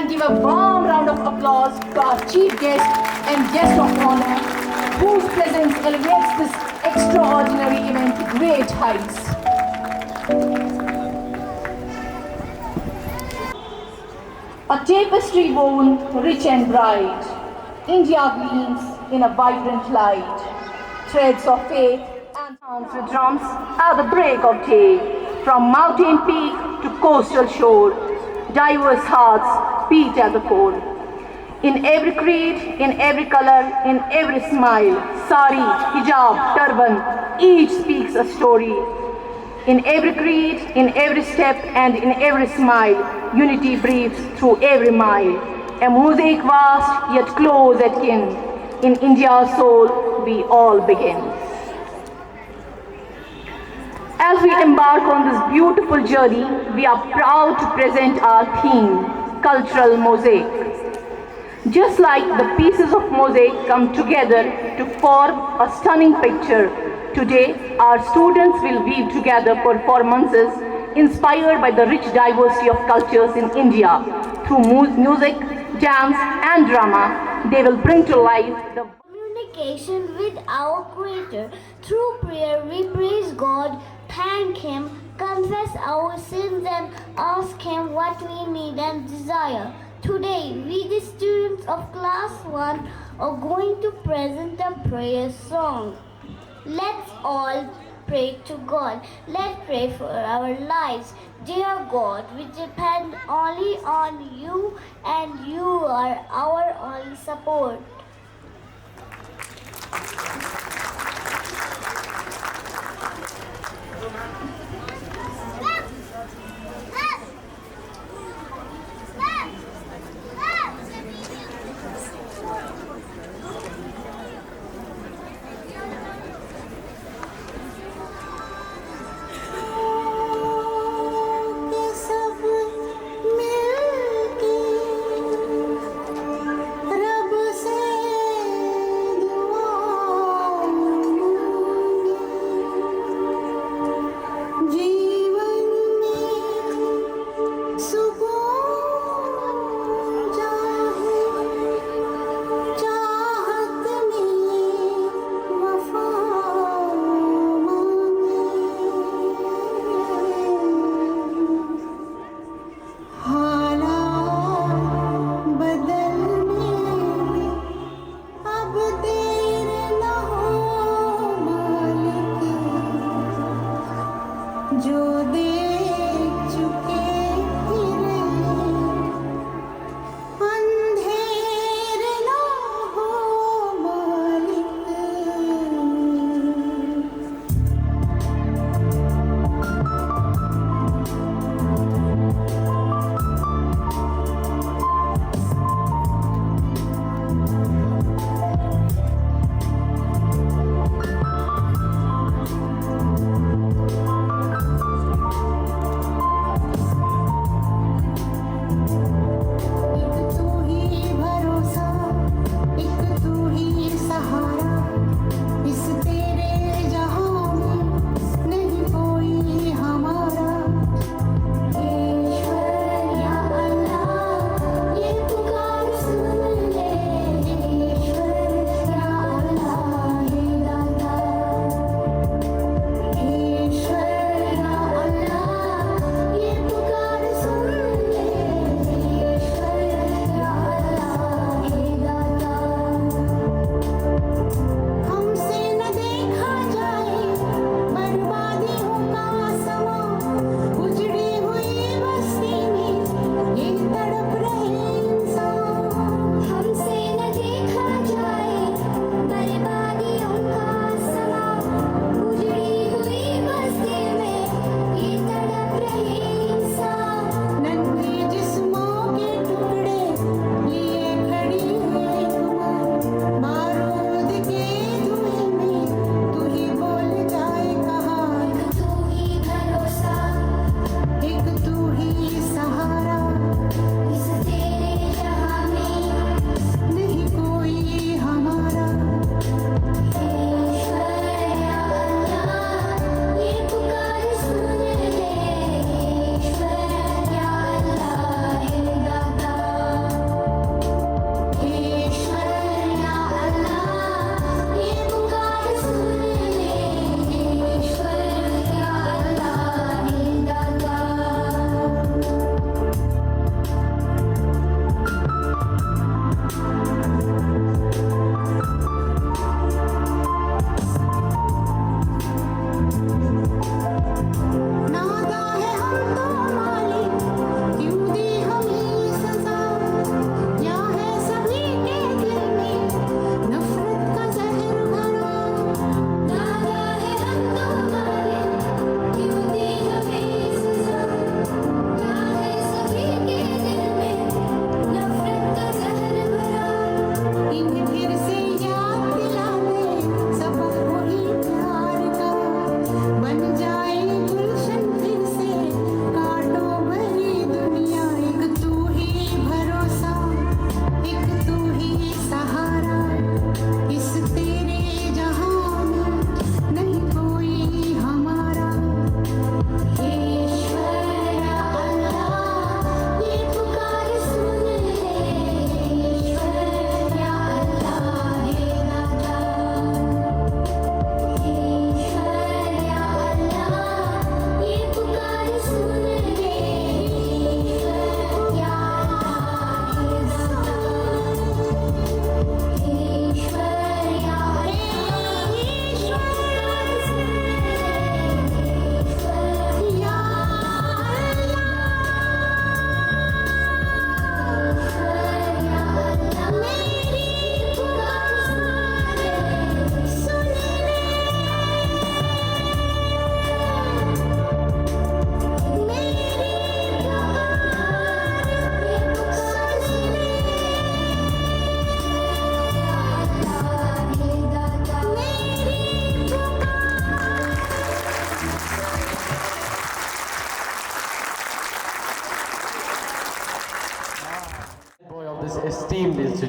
and give a warm round of applause to our chief guest and guest of honor, whose presence elevates this extraordinary event to great heights. A tapestry woven rich and bright, India gleams in a vibrant light. Threads of faith and sounds with drums at the break of day. From mountain peak to coastal shore, diverse hearts beat at the core. In every creed, in every color, in every smile, sari, hijab, turban, each speaks a story. In every creed, in every step, and in every smile, unity breathes through every mile. A mosaic vast, yet close at kin. In India's soul, we all begin. As we embark on this beautiful journey, we are proud to present our theme, Cultural Mosaic. Just like the pieces of mosaic come together to form a stunning picture, today our students will weave together performances inspired by the rich diversity of cultures in India. Through music, dance and drama, they will bring to life the communication with our Creator. Through prayer, we praise God, thank Him, confess our sins, and ask Him what we need and desire. Today, we, the students of Class 1, are going to present a prayer song. Let's all pray to God. Let's pray for our lives. Dear God, we depend only on you, and you are our only support.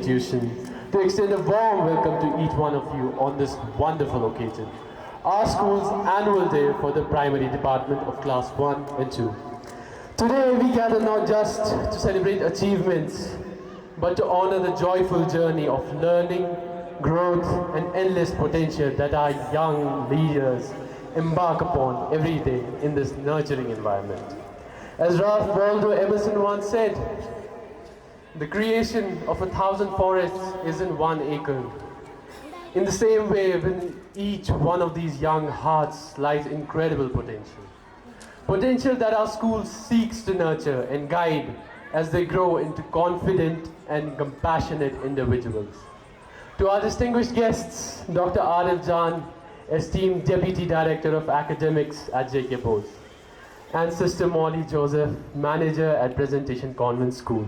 institution to extend a warm welcome to each one of you on this wonderful occasion, our school's annual day for the primary department of class 1 and 2. Today we gather not just to celebrate achievements, but to honor the joyful journey of learning, growth, and endless potential that our young leaders embark upon every day in this nurturing environment. As Ralph Waldo Emerson once said, the creation of 1,000 forests is in 1 acre. In the same way, within each one of these young hearts lies incredible potential. Potential that our school seeks to nurture and guide as they grow into confident and compassionate individuals. To our distinguished guests, Dr. Arif Jan, esteemed Deputy Director of Academics at J.K. Bose, and Sister Molly Joseph, Manager at Presentation Convent School.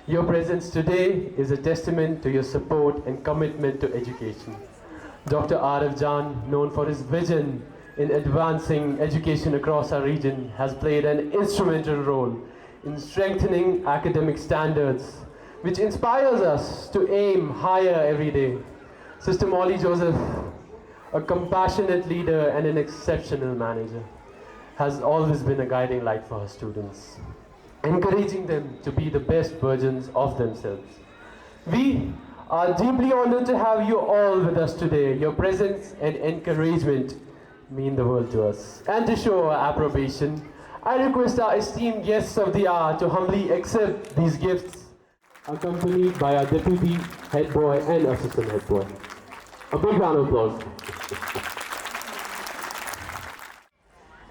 Your presence today is a testament to your support and commitment to education. Dr. Arif Jan, known for his vision in advancing education across our region, has played an instrumental role in strengthening academic standards, which inspires us to aim higher every day. Sister Molly Joseph, a compassionate leader and an exceptional manager, has always been a guiding light for her students, encouraging them to be the best versions of themselves. We are deeply honored to have you all with us today. Your presence and encouragement mean the world to us. And to show our approbation, I request our esteemed guests of the hour to humbly accept these gifts, accompanied by our deputy head boy and assistant head boy. A big round of applause.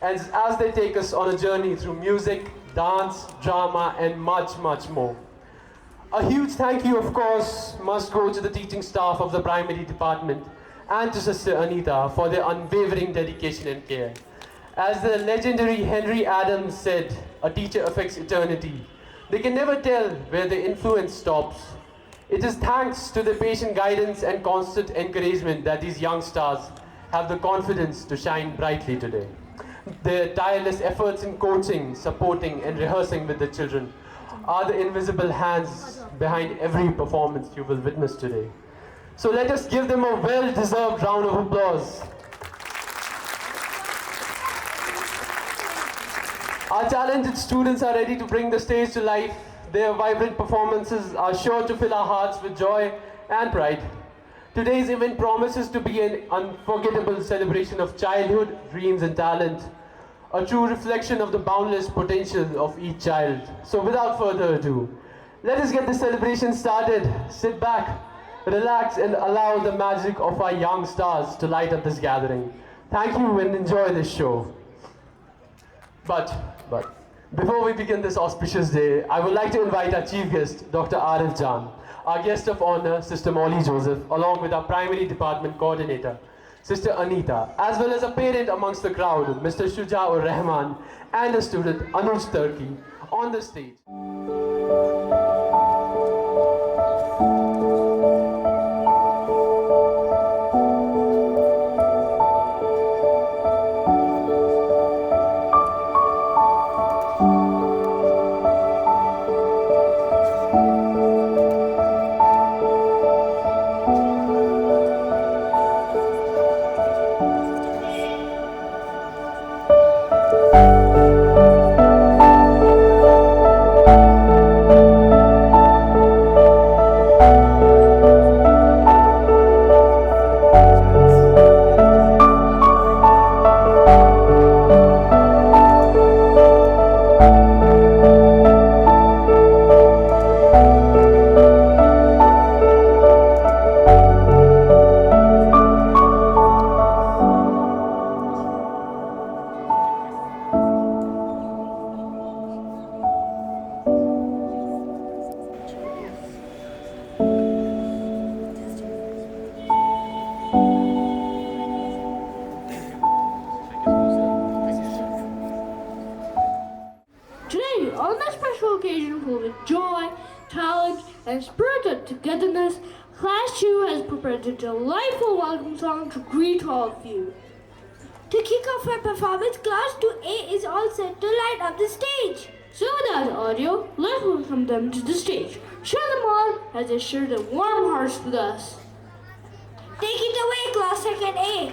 And as they take us on a journey through music, dance, drama, and much, much more. A huge thank you, of course, must go to the teaching staff of the primary department and to Sister Anita for their unwavering dedication and care. As the legendary Henry Adams said, a teacher affects eternity. They can never tell where the influence stops. It is thanks to the patient guidance and constant encouragement that these young stars have the confidence to shine brightly today. Their tireless efforts in coaching, supporting, and rehearsing with the children are the invisible hands behind every performance you will witness today. So let us give them a well-deserved round of applause. Our talented students are ready to bring the stage to life. Their vibrant performances are sure to fill our hearts with joy and pride. Today's event promises to be an unforgettable celebration of childhood, dreams, and talent, a true reflection of the boundless potential of each child. So without further ado, let us get the celebration started. Sit back, relax, and allow the magic of our young stars to light up this gathering. Thank you and enjoy this show. But before we begin this auspicious day, I would like to invite our chief guest, Dr. Arif Jan, our guest of honor, Sister Molly Joseph, along with our primary department coordinator, Sister Anita, as well as a parent amongst the crowd, Mr. Shujaur Rahman, and a student, Anuj Turki, on the stage. and spirited togetherness, Class 2 has prepared a delightful welcome song to greet all of you. To kick off our performance, Class 2A is all set to light up the stage. So without audio, let's welcome them to the stage. cheer them on as they share their warm hearts with us. Take it away, class second A.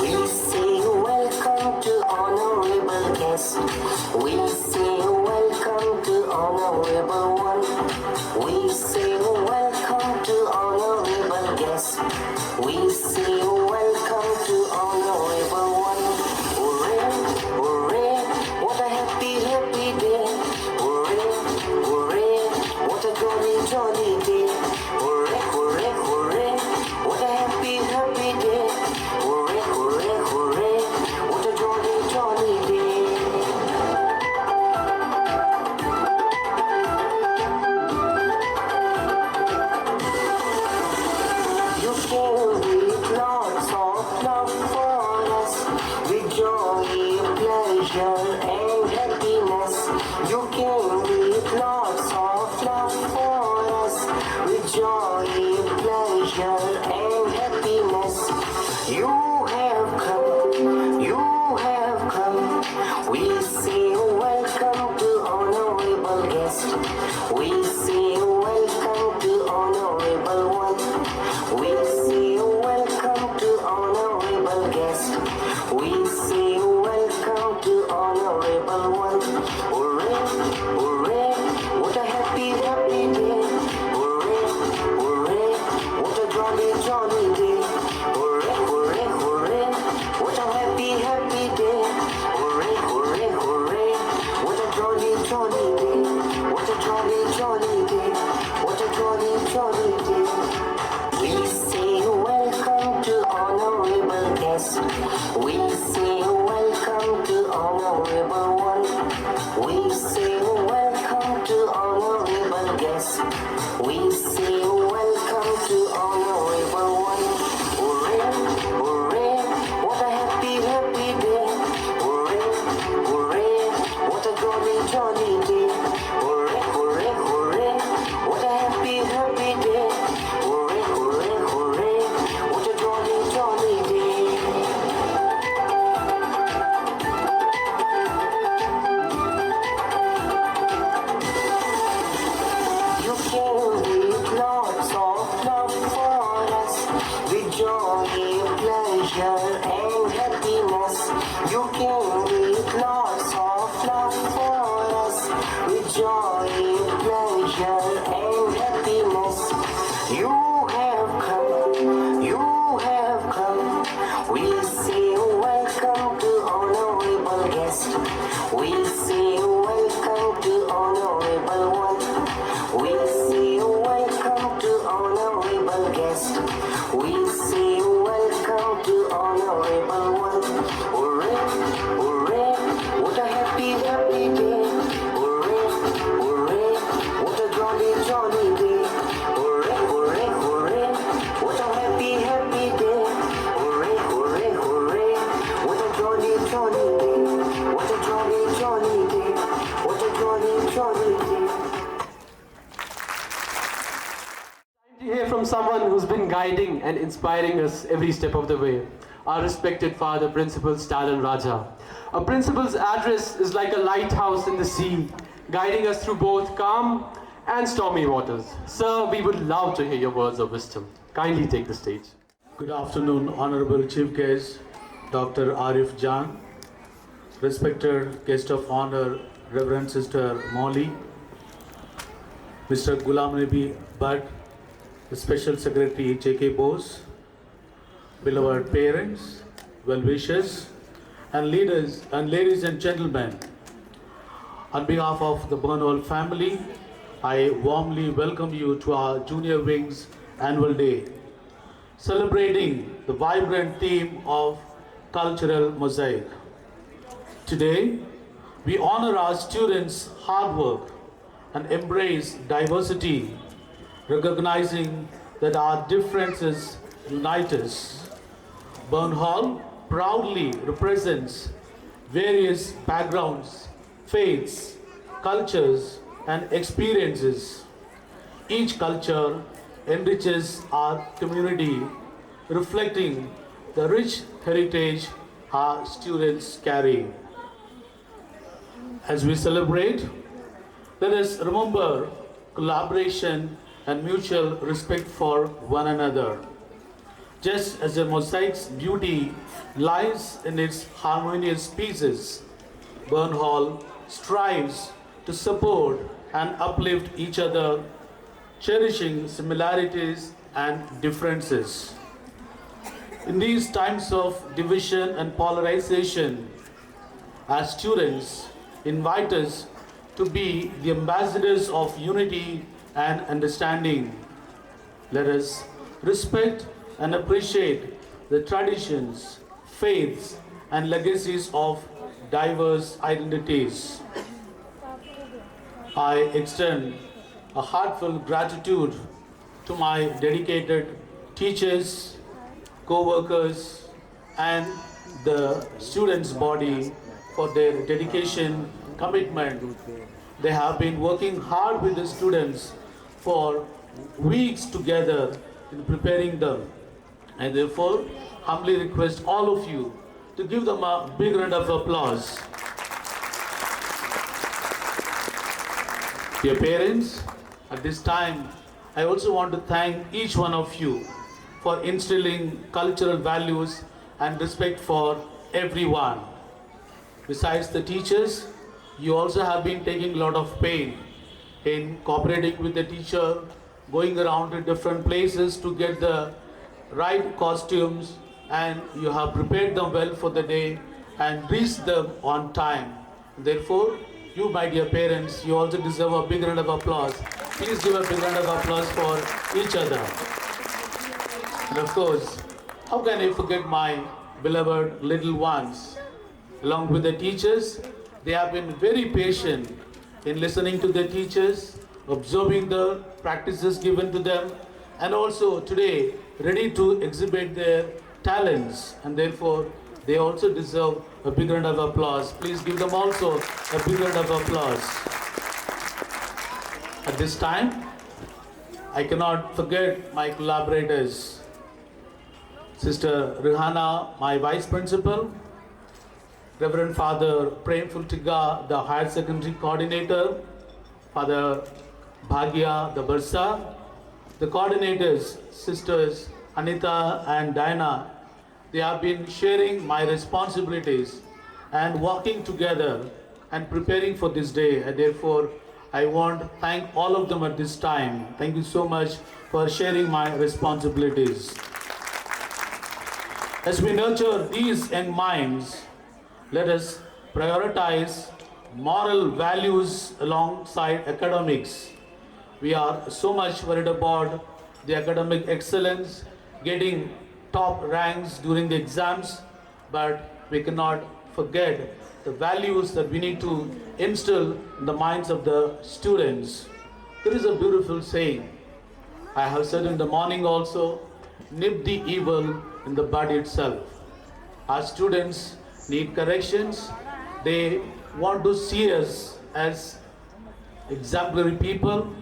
We say welcome to honorable guest. We say welcome to honorable one. We say welcome to honorable guest. We say welcome to honorable one. Hooray, hooray, what a happy, happy day. Hooray, hooray, what a jolly, jolly day. Hooray, hooray, hooray, what a happy, happy day. Hooray, hooray, hooray, what a jolly, jolly day. You came with lots of love for us, with joy, pleasure, and happiness. You came with lots of love for us, with joy, pleasure, and happiness. You have come, you have come. We say welcome to honorable guest. We say welcome to honorable one. We say welcome to honorable guest. We say welcome to honorable one. Hooray, hooray, what a happy, happy day. Hooray, hooray, what a jolly, jolly day. Hooray, hooray, hooray, what a happy, happy day. Hooray, hooray, hooray, what a jolly, jolly day. What a jolly, jolly day. What a jolly, jolly day. We say welcome to honorable guest. We say welcome to honorable one. We say welcome to honorable guest. We say welcome to honorable one. Hooray, hooray, what a happy, happy day. Hooray, hooray, what a jolly, jolly day. Hooray, hooray, hooray, what a happy, happy day. Hooray, hooray, hooray, what a jolly, jolly day. You came with lots of love for us, with joy, pleasure, and happiness. You came with lots of love for us, with joy, pleasure, and happiness. You have come, you have come. We say welcome to honorable guest. We say welcome to honorable one. We say welcome to honorable guest. We say welcome to honorable one. Hooray, hooray, what a happy, happy day. Hooray, hooray, what a jolly, jolly day. Hooray, hooray, hooray, what a happy, happy day. Hooray, hooray, hooray, what a jolly, jolly day. What a jolly, jolly day. What a jolly, jolly day. To hear from someone who's been guiding and inspiring us every step of the way, our respected father, Principal Stalin Raja. A principal's address is like a lighthouse in the sea, guiding us through both calm and stormy waters. Sir, we would love to hear your words of wisdom. Kindly take the stage. Good afternoon, Honorable Chief Guest, Dr. Arif Jan, respected Guest of Honor, Reverend Sister Molly, Mr. Ghulam Nabi Bhatt, the Special Secretary J.K. Bose, beloved parents, well-wishers, and leaders and ladies and gentlemen. On behalf of the Burnhall family, I warmly welcome you to our Junior Wings Annual Day, celebrating the vibrant theme of cultural mosaic. Today, we honor our students' hard work and embrace diversity, recognizing that our differences unite us. Burnhall proudly represents various backgrounds, faiths, cultures, and experiences. Each culture enriches our community, reflecting the rich heritage our students carry. As we celebrate, let us remember collaboration and mutual respect for one another. Just as a mosaic's beauty lies in its harmonious pieces, Burnhall strives to support and uplift each other, cherishing similarities and differences. In these times of division and polarization, our students invite us to be the ambassadors of unity and understanding. Let us respect and appreciate the traditions, faiths, and legacies of diverse identities. I extend a heartfelt gratitude to my dedicated teachers, co-workers, and the students' body for their dedication, commitment. They have been working hard with the students for weeks together in preparing them. I therefore humbly request all of you to give them a big round of applause. Dear parents, at this time, I also want to thank each one of you for instilling cultural values and respect for everyone. Besides the teachers, you also have been taking a lot of pain in cooperating with the teacher, going around to different places to get the right costumes, and you have prepared them well for the day and reached them on time. Therefore, you, my dear parents, you also deserve a big round of applause. Please give a big round of applause for each other. And of course, how can I forget my beloved little ones? Along with the teachers, they have been very patient in listening to the teachers, observing the practices given to them, and also today ready to exhibit their talents, and therefore they also deserve a big round of applause. Please give them also a big round of applause. At this time, I cannot forget my collaborators. Sister Rihana, my Vice Principal, Reverend Father Premful Tiga, the Higher Secondary Coordinator, Father Bhagya, the Barsa, the coordinators, Sisters Anita and Diana. They have been sharing my responsibilities and working together and preparing for this day. And therefore, I want to thank all of them at this time. Thank you so much for sharing my responsibilities. As we nurture these young minds, let us prioritize moral values alongside academics. We are so much worried about the academic excellence, getting top ranks during the exams, but we cannot forget the values that we need to instill in the minds of the students. There is a beautiful saying I have said in the morning also, nip the evil in the bud itself. Our students need corrections. They want to see us as exemplary people,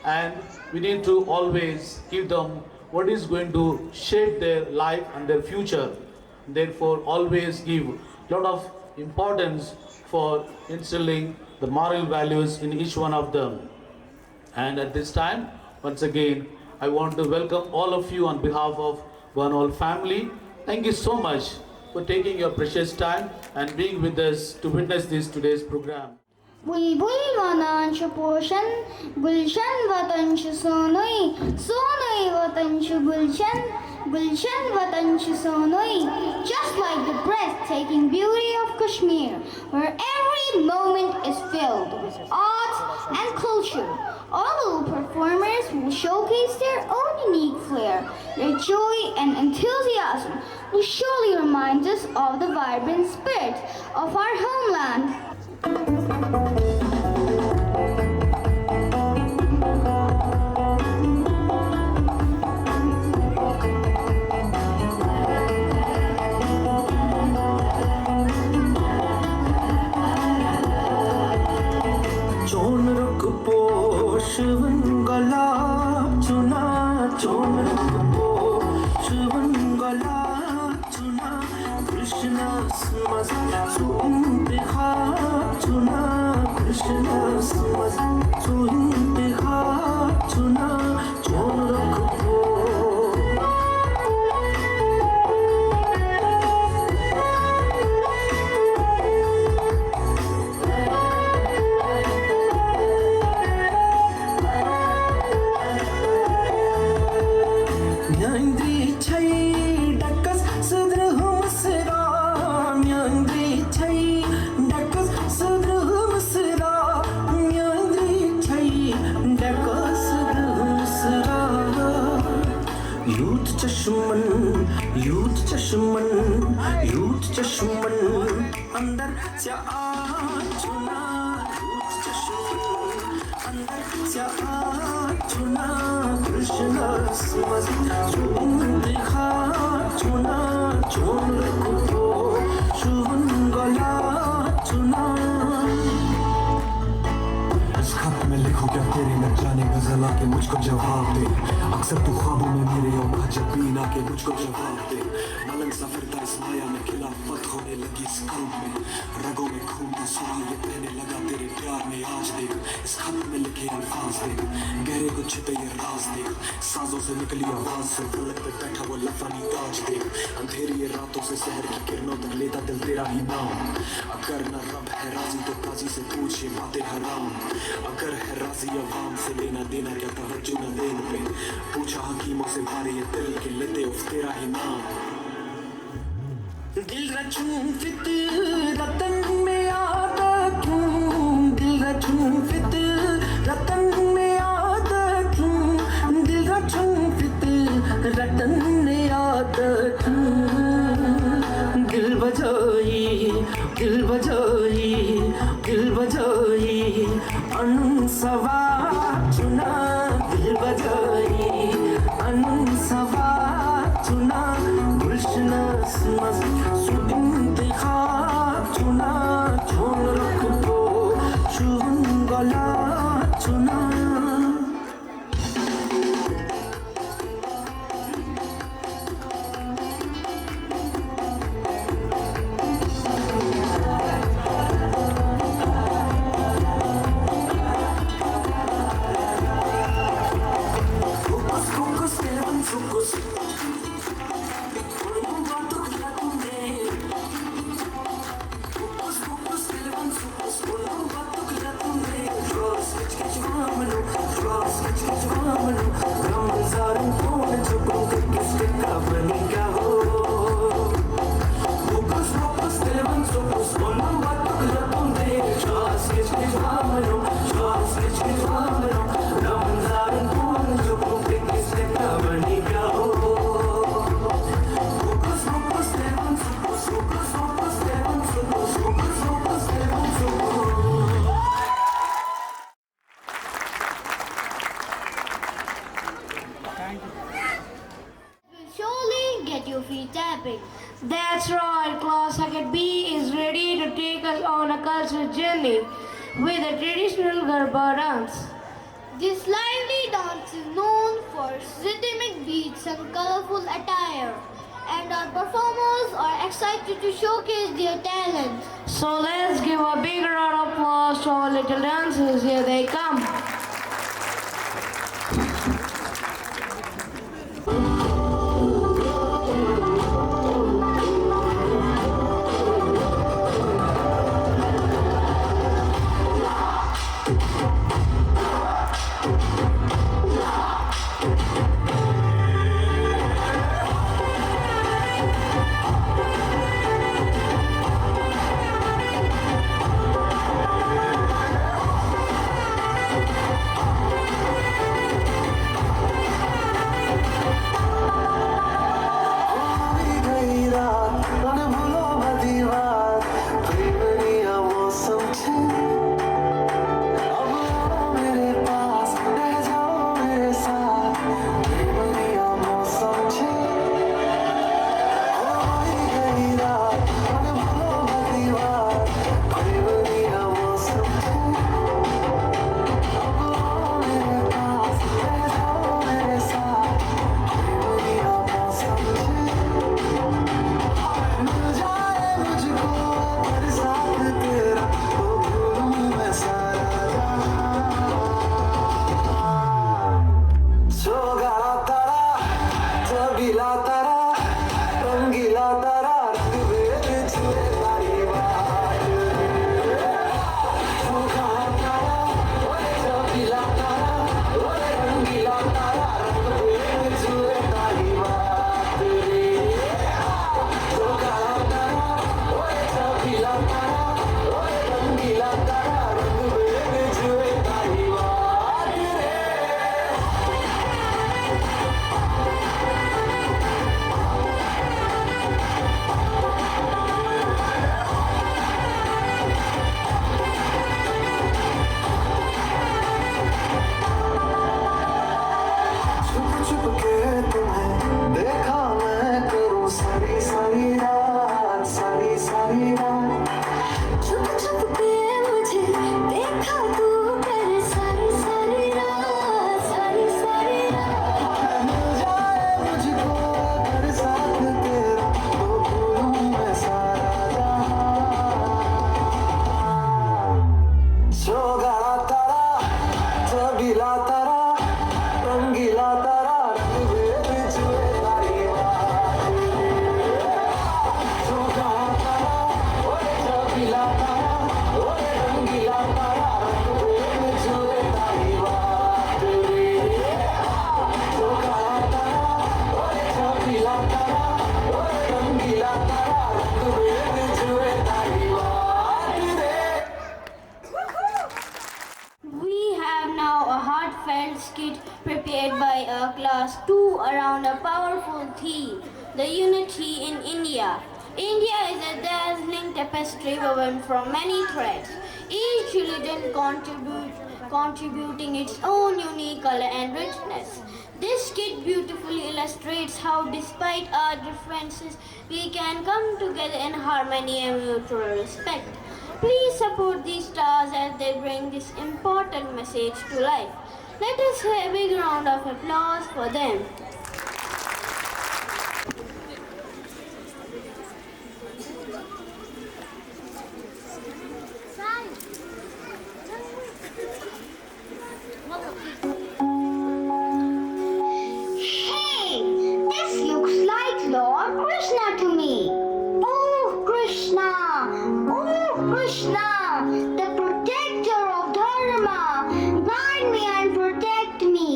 and we need to always give them what is going to shape their life and their future. Therefore, always give a lot of importance for instilling the moral values in each one of them. And at this time, once again, I want to welcome all of you on behalf of Burnhall family. Thank you so much for taking your precious time and being with us to witness this today's program. बुलबुल वनांश पोषण गुलशन वतंश सोनोई सोनोई वतंश गुलशन गुलशन वतंश सोनोई. Just like the breathtaking beauty of Kashmir, where every moment is filled with art and culture, all performers will showcase their own unique flair. Their joy and enthusiasm will surely remind us of the vibrant spirit of our homeland. Krishna Krishna's so intihar chuna chon rakho यूथ चश्मन अंदर से चुना youth चश्मन अंदर से चुना कृष्ण देखा चुना चोन रखो शुभन गला चुना इस खत में लिखो क्या तेरे न जाने गजल आके मुझको जवाब दे अक्सर तू ख्वाबों में मेरे और जब बीन आके मुझको जवाब दे मलन सा फिरता इस माया में खिलाफत होने लगी इस कल्ब में रगों में खून का सुराग ये बहने लगा तेरे प्यार में आज देख इस खत में लिखे अल्फाज देख गहरे को छिपे ये राज देख साजों से निकली आवाज से फलक पे बैठा वो लफानी ताज देख अंधेरी ये रातों से शहर की किरणों तक लेता दिल तेरा ही नाम अगर न रब है राजी तो काजी से पूछ ये बातें हराम अगर है राजी अवाम से लेना देना क्या तवज्जो न देने पे पूछा हकीमों से भारी ये दिल के लेते उफ तेरा ही नाम दिल रचूं फितरतन में आदत हूँ दिल रचूं फितरतन में आदत हूँ दिल रचूं फितरतन में आदत हूँ दिल बजाई अनसवा चुना दिल बजाई अनसवा चुना गुलशन इंतखाब चुना चोन रखो शुभन गला चुना That's right, class Hackett B is ready to take us on a cultural journey with a traditional Garba dance. This lively dance is known for rhythmic beats and colorful attire, and our performers are excited to showcase their talent. So let's give a big round of applause to our little dancers. Here they come. talent skit prepared by class 2 around a powerful theme, the unity in India. India is a dazzling tapestry woven from many threads, each religion contributing its own unique color and richness. This skit beautifully illustrates how, despite our differences, we can come together in harmony and mutual respect. Please support these stars as they bring this important message to life. Let us have a big round of applause for them. Hey, this looks like Lord Krishna to me. Oh Krishna, the protector of Dharma, guide me and protect me.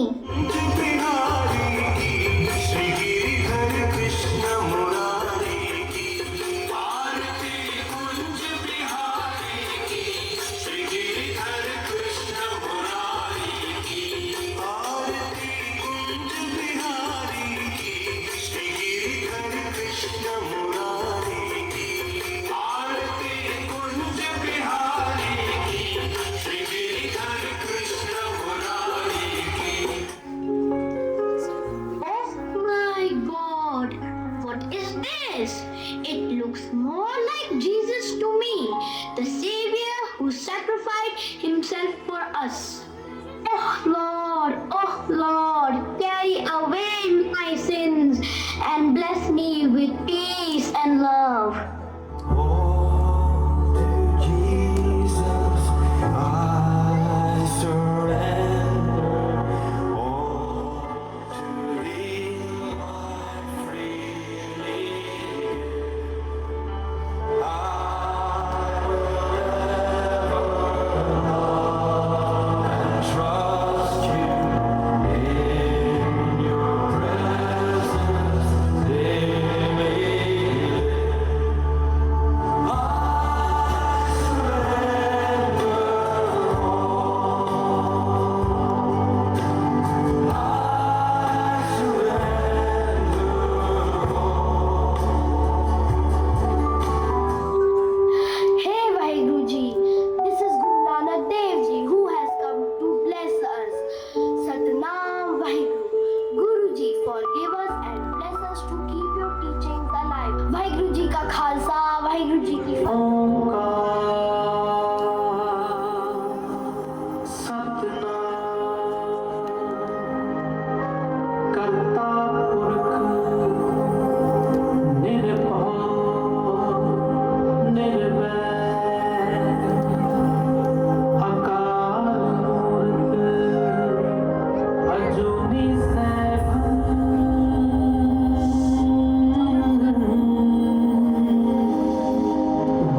It looks more like Jesus to me, the Savior who sacrificed himself for us. Oh Lord, carry away my sins and bless me with peace and love. Oh, dear Jesus, I surrender all to Thee, I freely give. I will ever love and trust You in Your presence daily. Hey Vaheguru Ji, this is Guru Nanak Dev Ji who has come to bless us. Satnam Vaheguru. Guru Ji, forgive us and bless us to keep Your teachings alive. Vaheguru Ji ka Khalsa, Vaheguru Ji ki करता पुरख निर्भय निर्वैर अकाल मूर्त अजूनी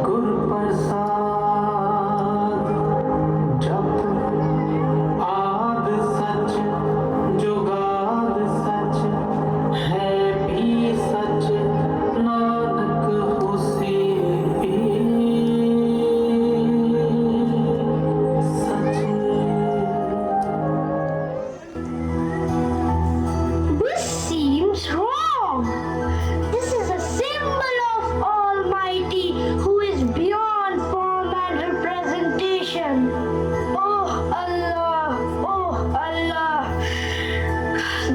गुर प्रसाद जप आद सच जुगाद सच है भी सच नानक होसी भी सच। This seems wrong. This is a symbol of Almighty who is beyond form and representation. Oh Allah,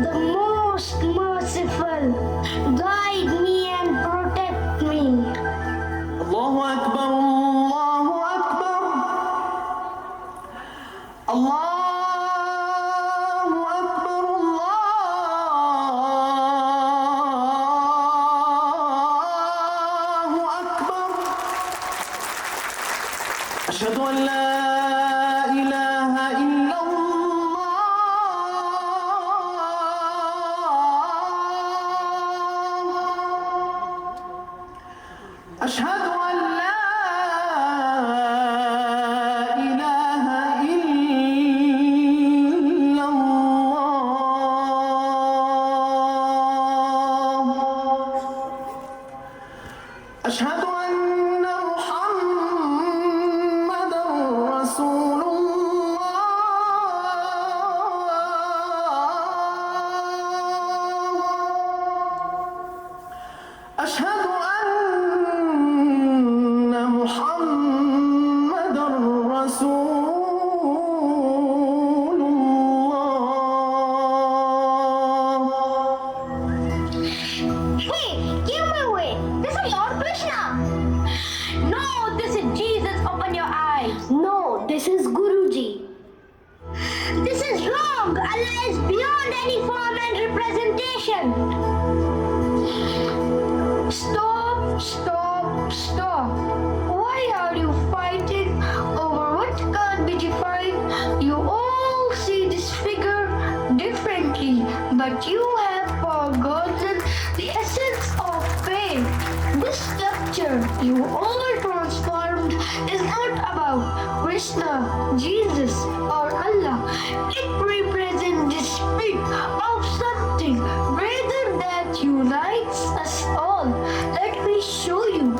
the most merciful, guide me and protect me. Allahu Akbar, Allahu Akbar, Allahu Akbar, Allahu Akbar. Ashhadu an la ilaha illallah. Ashhadu an la ilaha illallah. Ashhadu anna Muhammadan Rasulullah. beyond any form and representation. Stop, stop, stop. Why are you fighting over what can't be defined? You all see this figure differently, but you have forgotten the essence of faith. This structure you all transformed is not about Krishna, Jesus, or Allah. It represents the spirit of something greater that unites us all. Let me show you.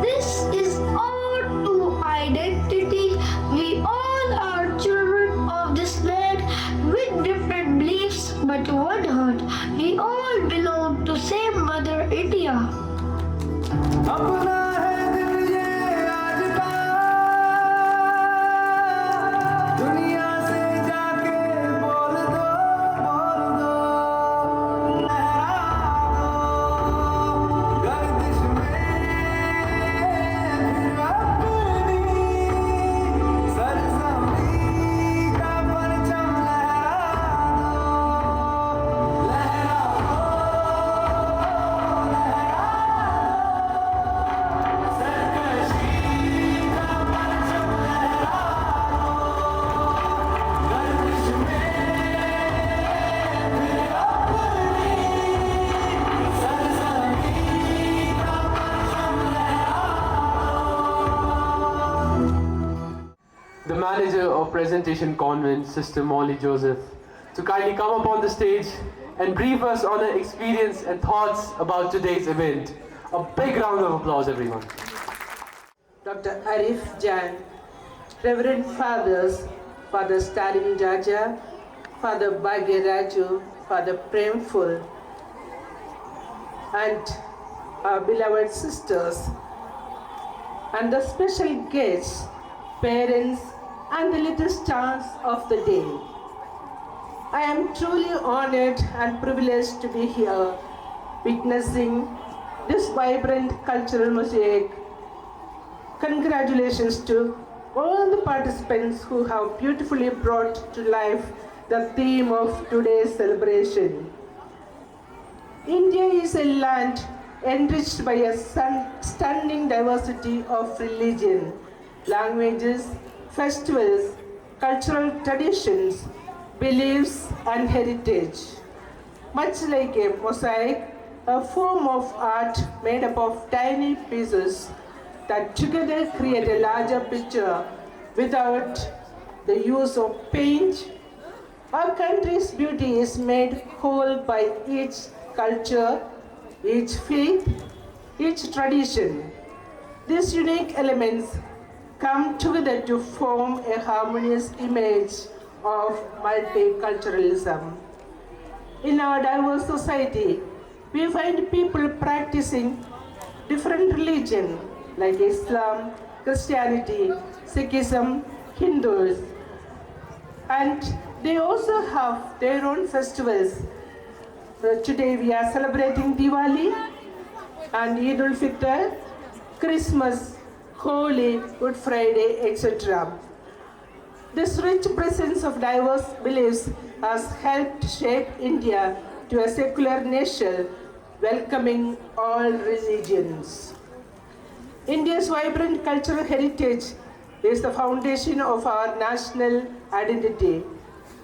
This is our true identity. We all are children of this land with different beliefs but one heart. We all belong to same Mother India. अपना है दिल ये आज का दुनिया से जाके बोल दो लहरा दो गर्दिश में फिर अपनी सरजमीं का परचम लहरा The manager of Presentation Convent, Sister Molly Joseph, to kindly come up on the stage and brief us on her experience and thoughts about today's event. A big round of applause, everyone. Dr. Arif Jan, Reverend Fathers, Father Stalin Jaja, Father Bhagya Raju, Father Premful, and our beloved sisters, and the special guests, parents, and the little stars of the day. I am truly honored and privileged to be here, witnessing this vibrant cultural mosaic. Congratulations to all the participants who have beautifully brought to life the theme of today's celebration. India is a land enriched by a stunning diversity of religion, languages, festivals, cultural traditions, beliefs, and heritage. Much like a mosaic, a form of art made up of tiny pieces that together create a larger picture without the use of paint. Our country's beauty is made whole by each culture, each faith, each tradition. These unique elements come together to form a harmonious image of multiculturalism. In our diverse society, we find people practicing different religions like Islam, Christianity, Sikhism, Hindus, and they also have their own festivals. Today we are celebrating Diwali and Eid ul-Fitr, Christmas, Holi, Good Friday, etc. This rich presence of diverse beliefs has helped shape India to a secular nation welcoming all religions. India's vibrant cultural heritage is the foundation of our national identity.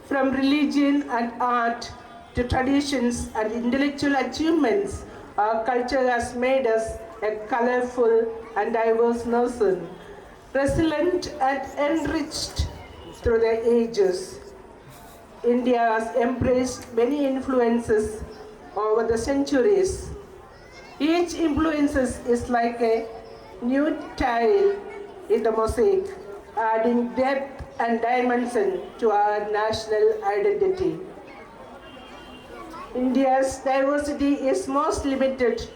From religion and art to traditions and intellectual achievements, our culture has made us a colorful and diverse nation, resilient and enriched through the ages. India has embraced many influences over the centuries. Each influence is like a new tile in the mosaic, adding depth and dimension to our national identity. India's diversity is not limited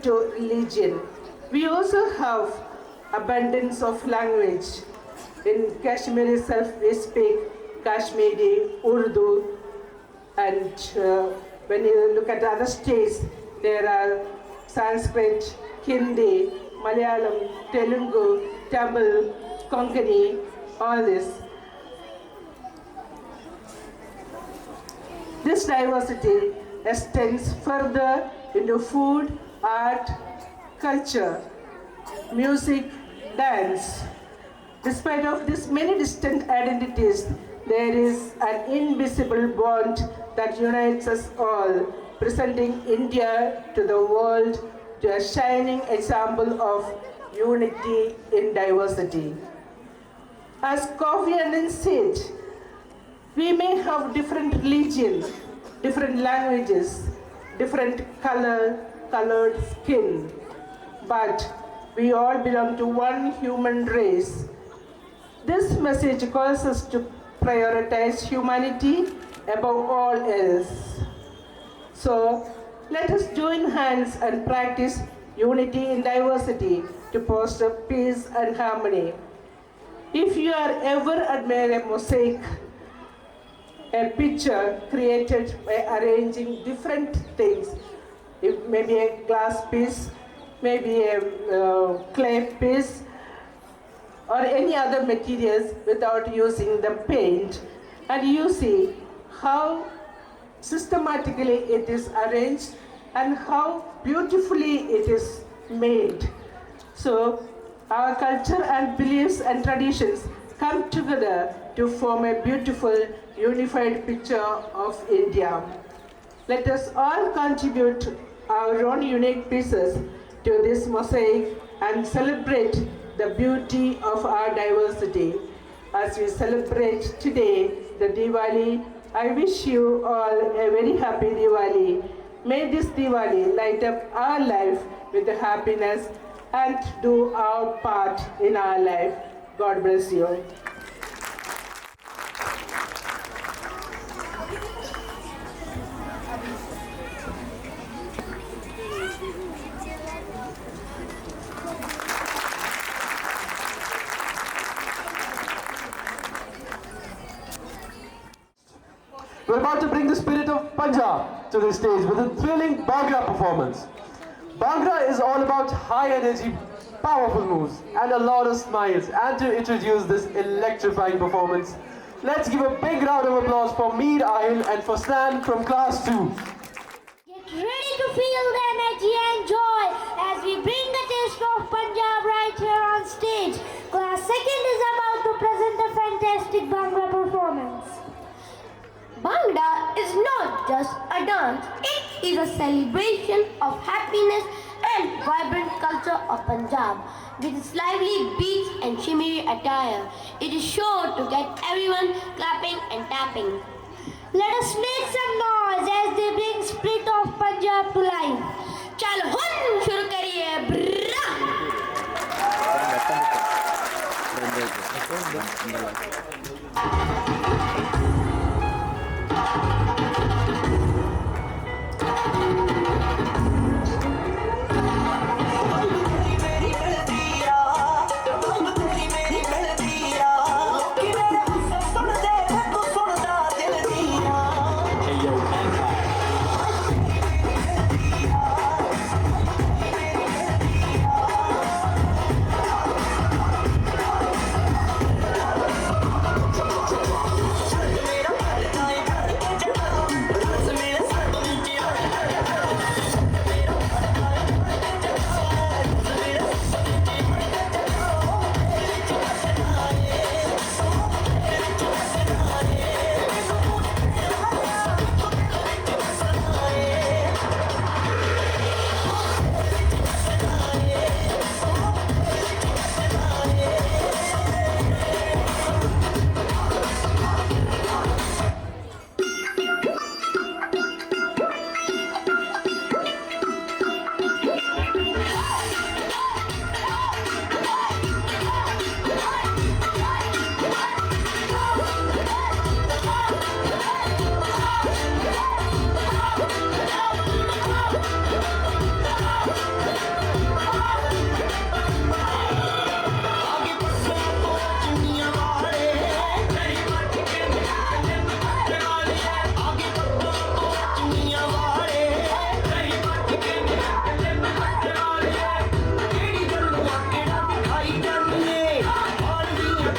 to religion. We also have abundance of language. In Kashmir itself, we speak Kashmiri, Urdu, and when you look at other states, there are Sanskrit, Hindi, Malayalam, Telugu, Tamil, Konkani, all this. This diversity extends further into food, art, culture, music, dance. Despite of these many distant identities, there is an invisible bond that unites us all, presenting India to the world to a shining example of unity in diversity. As Kofi Annan said, we may have different religions, different languages, different colored skin, but we all belong to one human race. This message calls us to prioritize humanity above all else. So let us join hands and practice unity in diversity to foster peace and harmony. If you are ever admire a mosaic, a picture created by arranging different things, it may be a glass piece, maybe a clay piece, or any other materials without using the paint, and you see how systematically it is arranged and how beautifully it is made. So our culture and beliefs and traditions come together to form a beautiful unified picture of India. Let us all contribute our own unique pieces to this mosaic and celebrate the beauty of our diversity. As we celebrate today the Diwali, I wish you all a very happy Diwali. May this Diwali light up our life with happiness and do our part in our life. God bless you. We're about to bring the spirit of Punjab to the stage with a thrilling Bhangra performance. Bhangra is all about high energy, powerful moves and a lot of smiles. And to introduce this electrifying performance, let's give a big round of applause for Meer Ahil and for Stan from class 2. Get ready to feel the energy and joy as we bring the taste of Punjab right here on stage. Class 2nd is about to present a fantastic Bhangra performance. Bhangra is not just a dance, it is a celebration of happiness and vibrant culture of Punjab. With its lively beats and shimmery attire, it is sure to get everyone clapping and tapping. Let us make some noise as they bring spirit of Punjab to life. Chalo hun shuru kariye brrrra.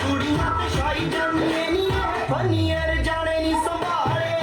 ਕੁੜੀਆਂ ਤੇ ਛਾਈ ਜਾਂਦੀਆਂ ਨੀ ਫਨੀਅਰ ਜਾਣੇ ਨੀ ਸੰਭਾਲੇ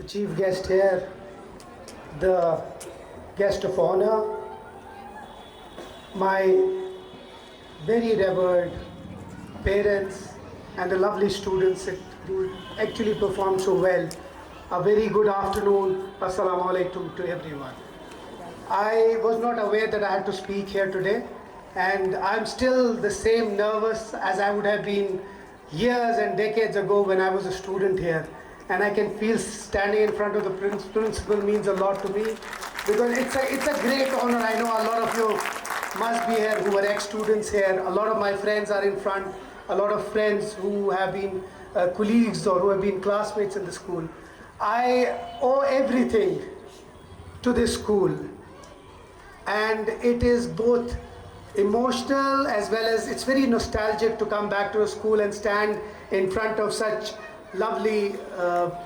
chief guest here, the guest of honor, my very revered parents, and the lovely students who actually performed so well. A very good afternoon. Assalamu alaikum to everyone. I was not aware that I had to speak here today, and I'm still the same nervous as I would have been years and decades ago when I was a student here. And I can feel standing in front of the principal means a lot to me, because it's a great honor. I know a lot of you must be here who are ex-students here. A lot of my friends are in front, a lot of friends who have been colleagues or who have been classmates in the school. I owe everything to this school, and it is both emotional as well as it's very nostalgic to come back to a school and stand in front of such lovely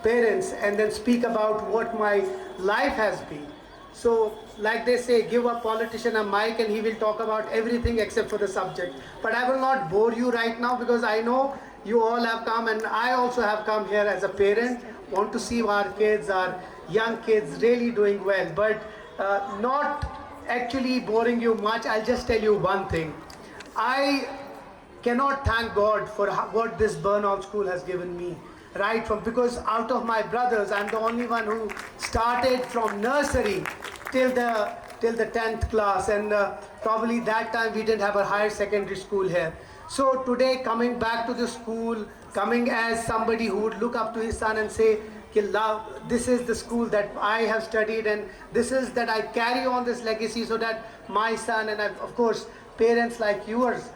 parents and then speak about what my life has been. So, like they say, give a politician a mic and he will talk about everything except for the subject. But I will not bore you right now, because I know you all have come, and I also have come here as a parent, want to see our kids, our young kids really doing well, but not actually boring you much. I'll just tell you one thing. I cannot thank God for what this Burnhall School has given me. Right from, because out of my brothers, I'm the only one who started from nursery till the 10th class, and probably that time we didn't have a higher secondary school here. So today, coming back to the school, coming as somebody who would look up to his son and say, this is the school that I have studied, and this is that I carry on this legacy so that my son, and of course parents like yours,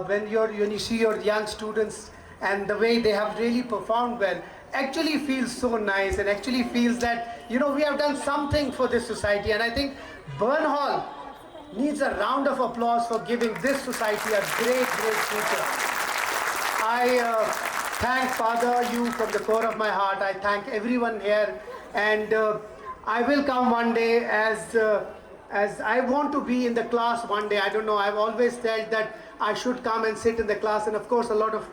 when you see your young students and the way they have really performed well, actually feels so nice, and actually feels that, you know, we have done something for this society. And I think Burnhall needs a round of applause for giving this society a great future. I thank Father, you from the core of my heart. I thank everyone here, and I will come one day as I want to be in the class one day. I don't know, I've always felt that I should come and sit in the class, and of course a lot of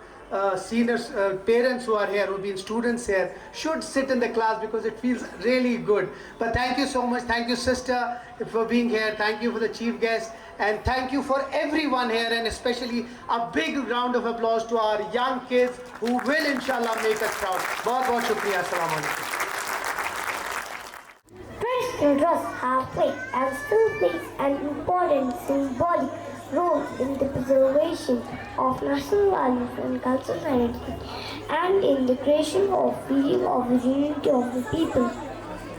seniors, parents who are here, who've been students here, should sit in the class because it feels really good. But thank you so much. Thank you, sister, for being here. Thank you for the chief guest, and thank you for everyone here, and especially a big round of applause to our young kids who will inshallah make us proud. Bahut bahut shukriya. Assalamu alaikum. Traditional dress have played and still plays an important symbolic role in the preservation of national values and cultural identity, and in the creation of feeling of the unity of the people.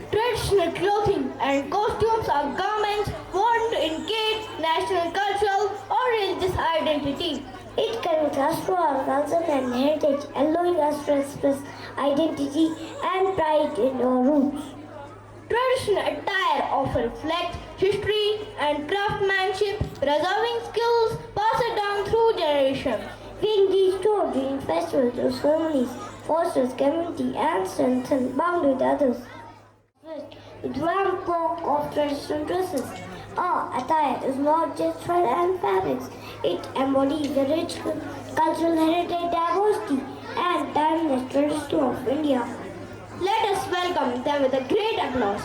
Traditional clothing and costumes are garments worn to indicate national, cultural, or religious identity. It connects us to our culture and heritage, allowing us to express identity and pride in our roots. Traditional attire often reflects history and craftsmanship, preserving skills passed down through generations. Being restored during festivals or ceremonies fosters community and strengthens bond with others. With one block of traditional dresses, our attire is not just thread and fabrics. It embodies the rich cultural heritage, diversity, and timeless tradition of India. Let us welcome them with a great applause.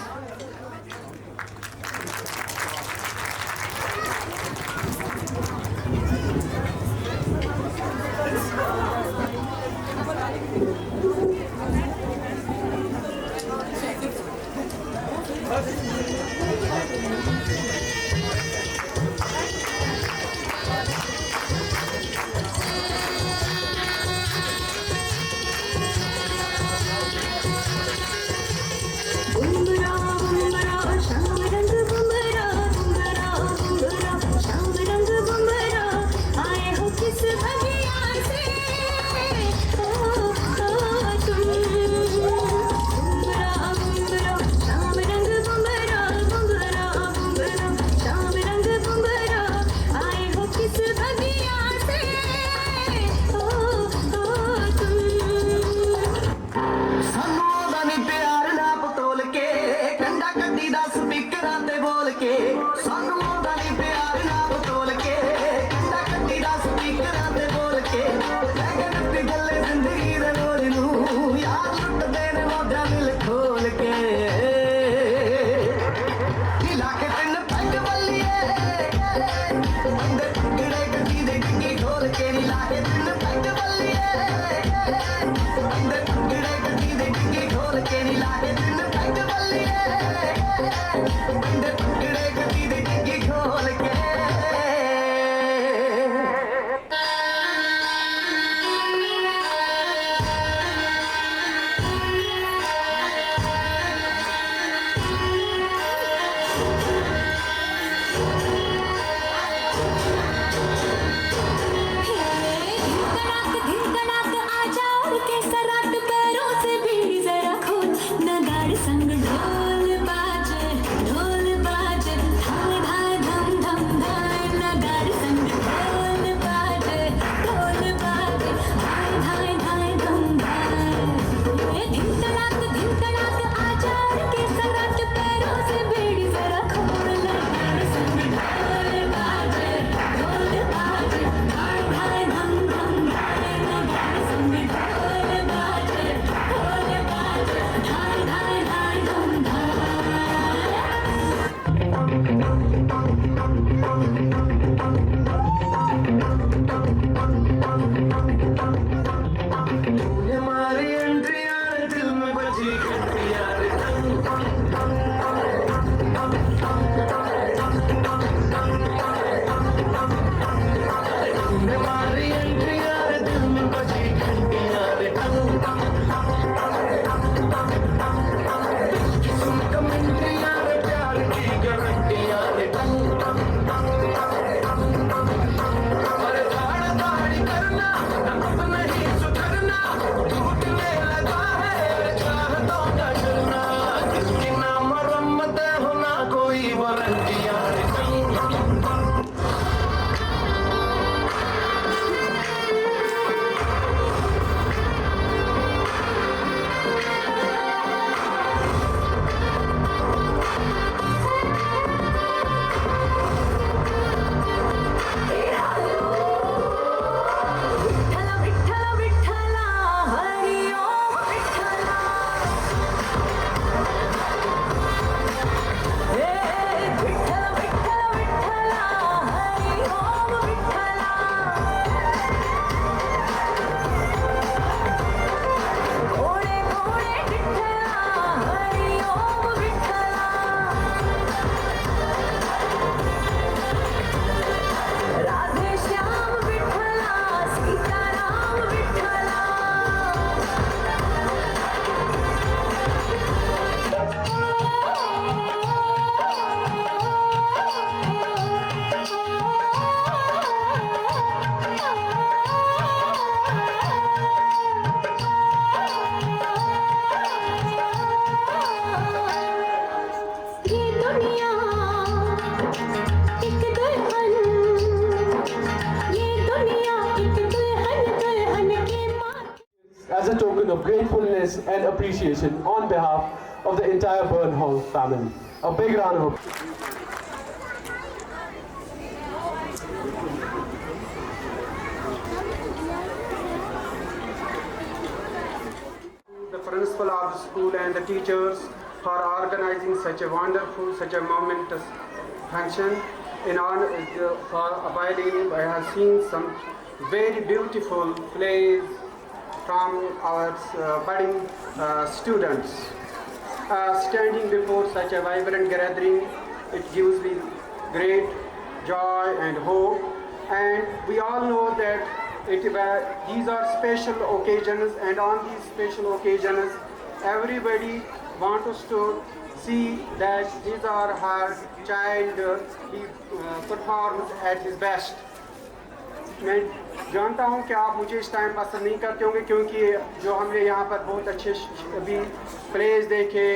Umrah togetherness and appreciation on behalf of the entire Burn Hall family. A big round of applause. The principal of the school and the teachers for organizing such a wonderful, such a momentous function. In honor, for abiding, I have seen some very beautiful plays from our budding students. Standing before such a vibrant gathering, it gives me great joy and hope. And we all know that these are special occasions, and on these special occasions, everybody wants us to see that these are her child, he performs at his best. मैं जानता हूँ कि आप मुझे इस time पसंद नहीं करते होंगे, क्योंकि जो हमने यहाँ पर बहुत अच्छे अभी प्लेज देखे,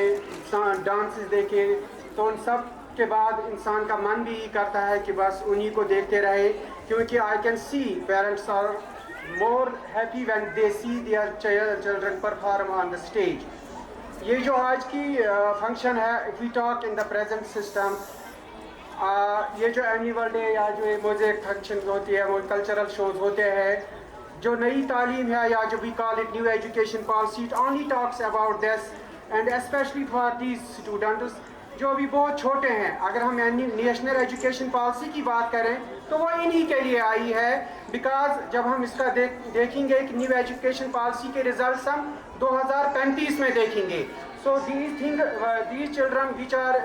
डांसेस देखे, तो उन सब के बाद इंसान का मन भी करता है कि बस उन्हीं को देखते रहे, क्योंकि I can see parents are more happy when they see their children perform on the stage. ये जो आज की फंक्शन है, if we talk in the present system, ये जो एनुअल डे या जो म्यूजिक फंक्शन होती है, वो कल्चरल शोज होते हैं, जो नई तालीम है या जो we call it new education policy, it only talks about this and specially for these students जो अभी बहुत छोटे हैं. अगर हम नेशनल एजुकेशन पॉलिसी की बात करें तो वो इन्हीं के लिए आई है, बिकॉज जब हम इसका देखेंगे कि न्यू एजुकेशन पॉलिसी के रिजल्ट्स हम 2035 में देखेंगे. So these children which are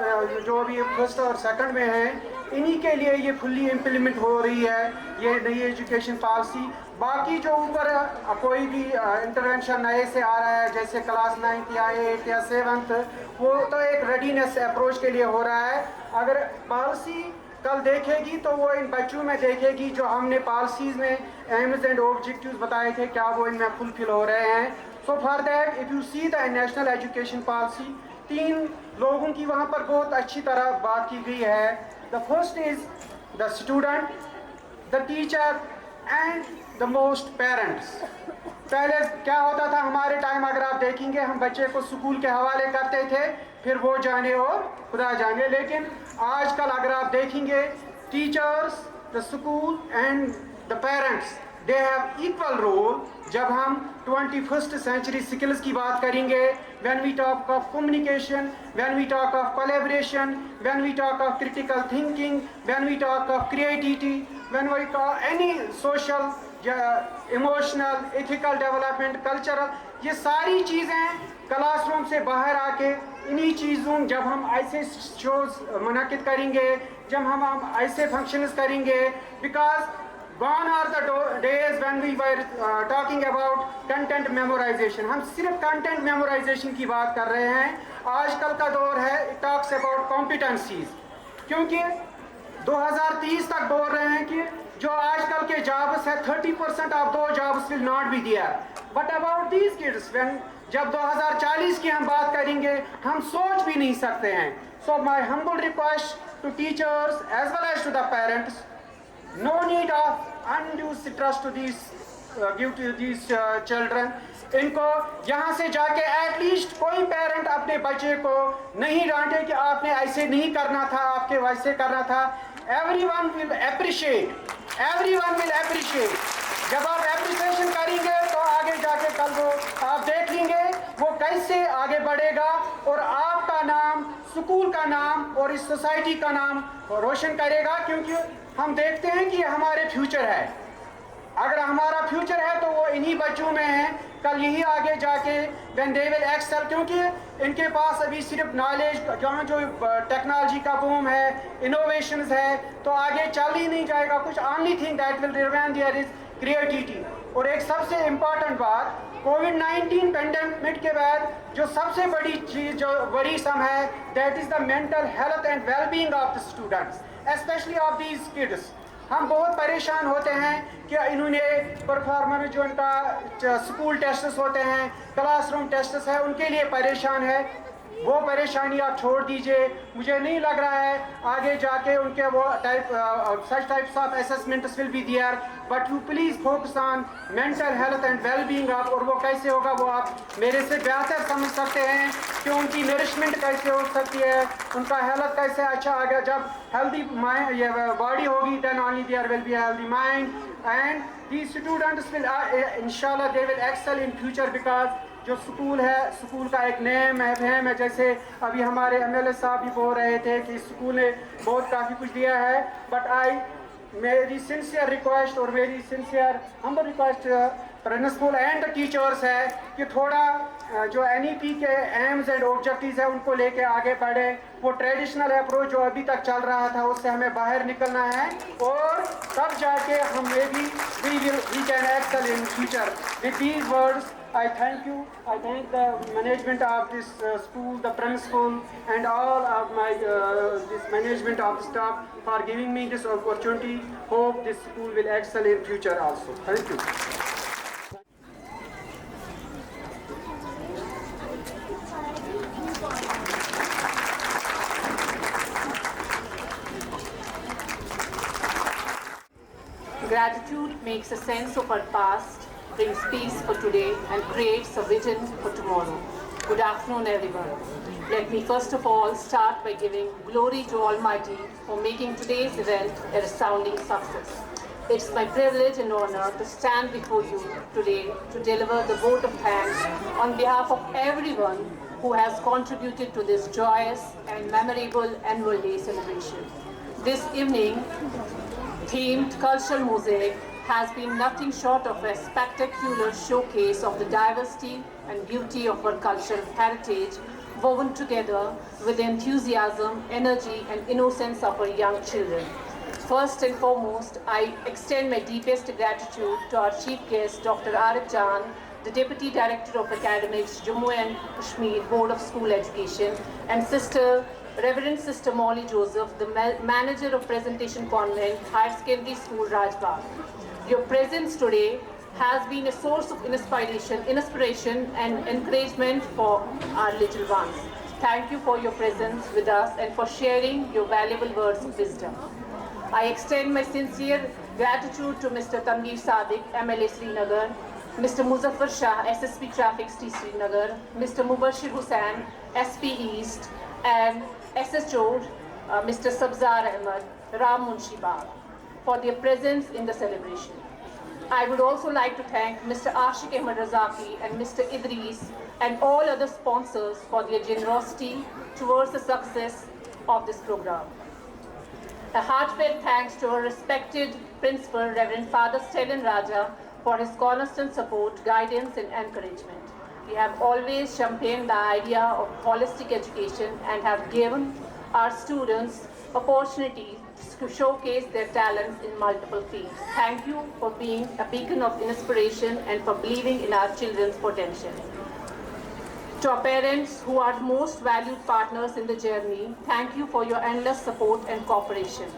जो अभी फर्स्ट और सेकंड में हैं, इन्हीं के लिए ये फुल्ली इम्प्लीमेंट हो रही है ये नई एजुकेशन पॉलिसी. बाकी जो ऊपर कोई भी इंटरवेंशन नए से आ रहा है, जैसे क्लास 9th या 8th या 7th, वो तो एक रेडीनेस अप्रोच के लिए हो रहा है. अगर पॉलिसी कल देखेगी तो वो इन बच्चों में देखेगी जो हमने पॉलिसीज़ में एम्स एंड ऑब्जेक्टिव्स बताए थे, क्या वो इनमें फुलफिल हो रहे हैं. So for that if you see the national education policy, 3 लोगों की वहाँ पर बहुत अच्छी तरह बात की गई है. The first is the student, the teacher and the most parents. पहले क्या होता था हमारे टाइम, अगर आप देखेंगे, हम बच्चे को स्कूल के हवाले करते थे, फिर वो जाने और खुदा जाने. लेकिन आजकल अगर आप देखेंगे, teachers, the school and the parents, they have equal role. जब हम 21st century स्किल्स की बात करेंगे, when we talk of communication, when we talk of collaboration, when we talk of critical thinking, when we talk of creativity, when we talk any social, emotional, ethical development, cultural, ये सारी चीज़ें classroom से बाहर आके इन्हीं चीज़ों, जब हम ऐसे शोज मुनक़िद करेंगे, जब हम ऐसे फंक्शंस करेंगे, because gone are the days when we were talking about content memorization. हम सिर्फ content memorization की बात कर रहे हैं. आजकल का दौर है, it talks about competencies, क्योंकि 2030 तक बोल रहे हैं कि जो आजकल के जॉब्स है 30% of the jobs will not be there. But about these kids, when जब 2040 की हम बात करेंगे, हम सोच भी नहीं सकते हैं. So my humble request to teachers as well as to the parents, no need of undue stress to these give to these children. इनको यहाँ से जाके एटलीस्ट कोई पेरेंट अपने बच्चे को नहीं डांटे कि आपने ऐसे नहीं करना था, आपके वैसे करना था. everyone will appreciate. जब आप एप्रिसिएशन करेंगे तो आगे जाके कल वो आप देख लेंगे वो कैसे आगे बढ़ेगा और आपका नाम, स्कूल का नाम और इस सोसाइटी का नाम रोशन करेगा. क्योंकि हम देखते हैं कि हमारे फ्यूचर है. अगर हमारा फ्यूचर है तो वो इन्हीं बच्चों में है. कल यही आगे जाके व्हेन दे विल एक्सेल, क्योंकि इनके पास अभी सिर्फ नॉलेज, जहाँ जो टेक्नोलॉजी का बूम है, इनोवेशंस है, तो आगे चल ही नहीं जाएगा कुछ. Only thing that will remain there is creativity. और एक सबसे इम्पॉर्टेंट बात, कोविड-19 पेंडेमिक के बाद जो सबसे बड़ी चीज़ जो वरीसम है, that is the mental health and wellbeing of the students, specially of these kids. हम बहुत परेशान होते हैं कि इन्होंने परफॉर्मेंस जो इनका स्कूल टेस्ट्स होते हैं, क्लासरूम टेस्ट्स है, उनके लिए परेशान है. वो परेशानी आप छोड़ दीजिए। मुझे नहीं लग रहा है आगे जाके उनके वो such types of assessments will be there, but you please focus on mental health and well-being आप, और वो कैसे होगा वो आप मेरे से बेहतर समझ सकते हैं कि उनकी नरिशमेंट कैसे हो सकती है, उनका हेल्थ कैसे अच्छा आ गया। जब हेल्दी बॉडी होगी then only there will be a healthy mind, and these students will inshallah they will excel in future, because जो स्कूल है, स्कूल का एक नेम है, फेम है। जैसे अभी हमारे MLA साहब भी बोल रहे थे कि स्कूल ने बहुत काफ़ी कुछ दिया है, बट मेरी सिंसियर रिक्वेस्ट और मेरी sincere humble request principal and teachers है कि थोड़ा जो NEP के एम्स एंड ऑब्जेक्टिव्स है उनको लेके आगे बढ़े। वो ट्रेडिशनल अप्रोच जो अभी तक चल रहा था उससे हमें बाहर निकलना है, और तब जाके हमें भी we can excel in future. With these words I thank you. I thank the management of this school, the principal, and all of my this management of the staff for giving me this opportunity. Hope this school will excel in future also. Thank you. Gratitude makes a sense of our past, brings peace for today, and creates a vision for tomorrow. Good afternoon, everyone. Let me first of all start by giving glory to Almighty for making today's event a resounding success. It's my privilege and honor to stand before you today to deliver the vote of thanks on behalf of everyone who has contributed to this joyous and memorable annual day celebration. This evening, themed Cultural Mosaic has been nothing short of a spectacular showcase of the diversity and beauty of our cultural heritage, woven together with the enthusiasm, energy, and innocence of our young children. First and foremost, I extend my deepest gratitude to our chief guest, Dr. Arif Jan, the Deputy Director of Academics, Jammu and Kashmir Board of School Education, and Reverend Sister Molly Joseph, the Manager of Presentation Convent, Higher Secondary School, Rajbagh. Your presence today has been a source of inspiration and encouragement for our little ones. Thank you for your presence with us and for sharing your valuable words of wisdom. I extend my sincere gratitude to Mr. Tanveer Sadiq, MLA Srinagar, Mr. Muzaffar Shah, SSP Traffic T Srinagar, Mr. Mubashir Hussain, SP East, and SHO, Mr. Sabzar Ahmed, Ram Munshi Bagh, for their presence in the celebration. I would also like to thank Mr. Ashik Ahmed Razaki and Mr. Idris and all other sponsors for their generosity towards the success of this program. A heartfelt thanks to our respected Principal, Reverend Father Stellan Raja, for his constant support, guidance, and encouragement. We have always championed the idea of holistic education and have given our students opportunities to showcase their talents in multiple fields. Thank you for being a beacon of inspiration and for believing in our children's potential. To our parents who are the most valued partners in the journey, thank you for your endless support and cooperation.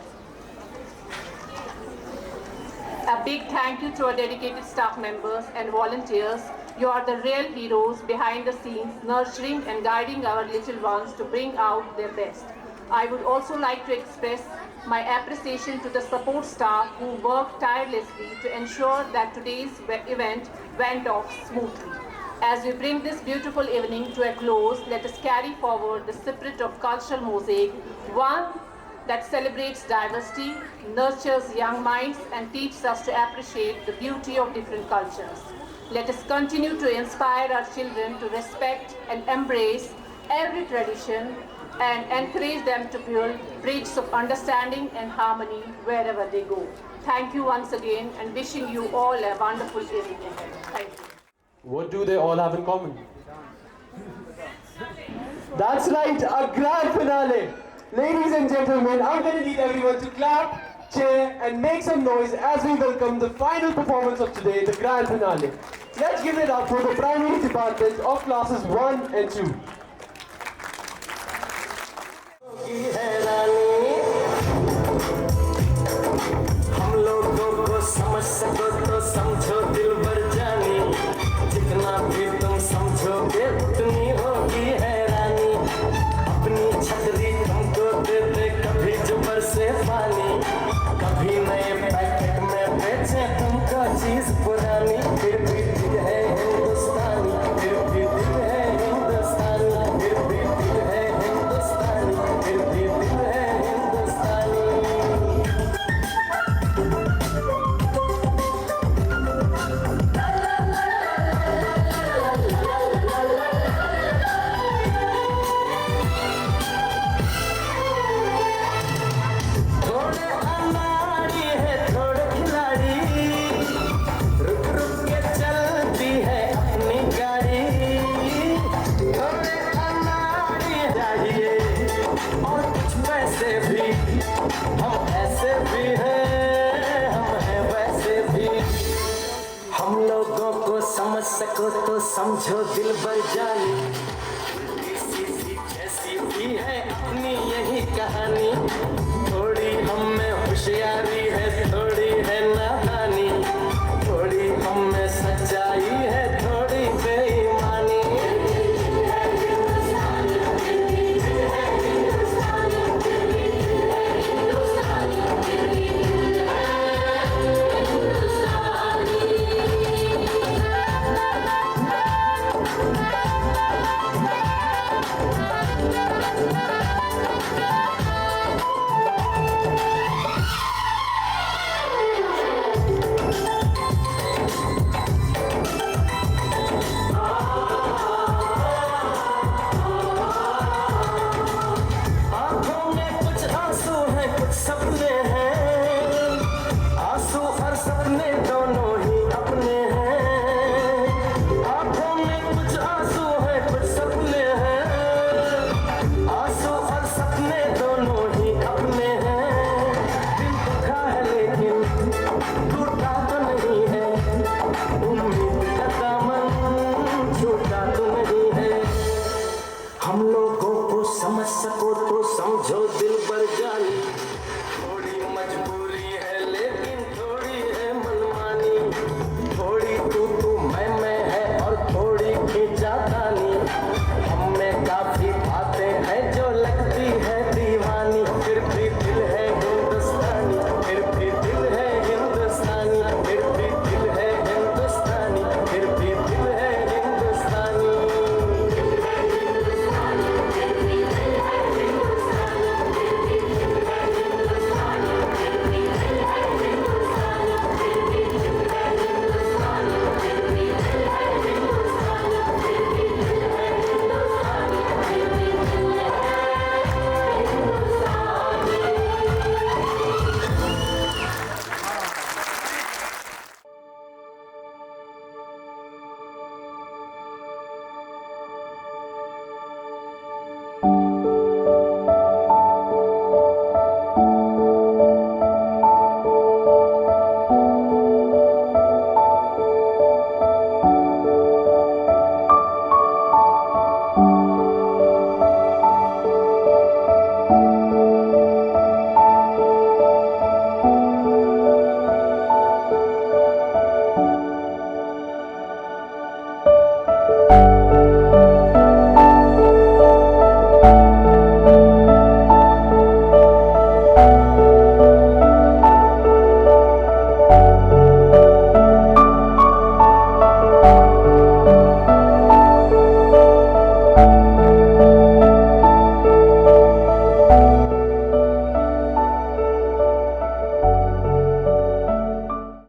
A big thank you to our dedicated staff members and volunteers. You are the real heroes behind the scenes, nurturing and guiding our little ones to bring out their best. I would also like to express my appreciation to the support staff who worked tirelessly to ensure that today's event went off smoothly. As we bring this beautiful evening to a close, let us carry forward the spirit of Cultural Mosaic, one that celebrates diversity, nurtures young minds, and teaches us to appreciate the beauty of different cultures. Let us continue to inspire our children to respect and embrace every tradition and encourage them to build bridges of understanding and harmony wherever they go. Thank you once again and wishing you all a wonderful evening ahead. Thank you. What do they all have in common? That's right, a grand finale. Ladies and gentlemen, I'm going to need everyone to clap, cheer, and make some noise as we welcome the final performance of today, the grand finale. Let's give it up for the primary department of classes 1 and 2. हम लोगों को समझ सको तो समझो दिल भर जानी, जितना भी तुम समझोगे उतनी होगी हैरानी। समझो दिल भर जानी, किसी जैसी भी है अपनी यही कहानी। थोड़ी हम में होशियारी है, थोड़ी है नादानी, थोड़ी हम में सच्चाई है, थोड़ी बेईमानी। आंखों में कुछ आंसू हैं, कुछ सपने हैं, आंसू और सपने दोनों ही अपने हैं। आंखों में कुछ आंसू हैं, कुछ सपने हैं, आंसू और सपने दोनों ही अपने हैं। दिल दुखा है लेकिन टूटा तो नहीं है, उम्मीद का दामन छूटा तो नहीं है। हम लोगों को समझ सको तो समझो दिल